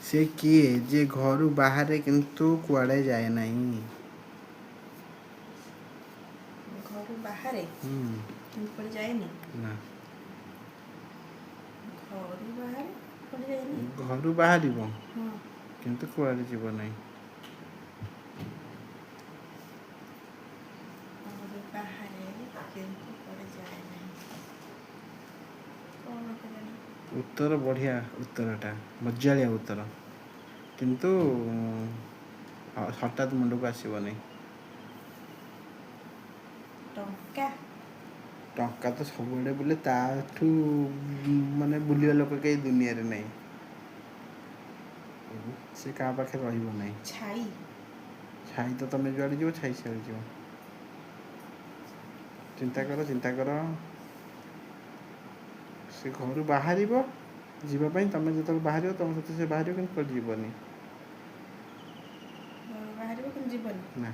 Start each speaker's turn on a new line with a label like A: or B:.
A: ସେ କିଏ ଯେ ଘରୁ ବାହାରେ କିନ୍ତୁ କୁଆଡ଼େ ଯାଏ ନାହିଁ?
B: ଘରୁ ବାହାରେ କିନ୍ତୁ କୁଆଡ଼େ ଯାଏନି?
A: ନା।
B: ଘରୁ ବାହାରେ କୁଆଡ଼େ ଯାଏନି?
A: ଘରୁ ବାହାରିବ
B: ହଁ।
A: କିନ୍ତୁ କୁଆଡ଼େ ଯିବ ନାହିଁ।
B: ଘରୁ ବାହାରେ କିନ୍ତୁ କୁଆଡ଼େ ଯାଏ ନାହିଁ। କ'ଣ କେଜାଣି?
A: ଉତ୍ତର ବଢ଼ିଆ, ଉତ୍ତରଟା ମଜାଳିଆ ଉତ୍ତର, କିନ୍ତୁ ହଠାତ୍ ମୁଣ୍ଡକୁ ଆସିବନି।
B: ଟଙ୍କା?
A: ଟଙ୍କା ତ ସବୁଆଡ଼େ ବୁଲେ, ତାଠୁ ମାନେ ବୁଲିବା ଲୋକ କେହି ଦୁନିଆରେ ନାହିଁ। ସେ କାହା ପାଖରେ ରହିବ ନାହିଁ।
B: ଛାଇ?
A: ଛାଇ ତ ତମେ ଯୁଆଡ଼େ ଯିବ ଛାଇ ସିଆଡ଼େ ଯିବ। ଚିନ୍ତା କର, ଚିନ୍ତା କର। ସେ ଘରୁ ବାହାରିବ ଯିବା ପାଇଁ, ତମେ ଯେତେବେଳେ ବାହାରିବ ତମ ସହିତ ସେ ବାହାରିବ କିନ୍ତୁ କୁଆଡ଼େ ଯିବନି।
B: ଘରୁ ବାହାରିବ କିନ୍ତୁ ଯିବନି?
A: ନା।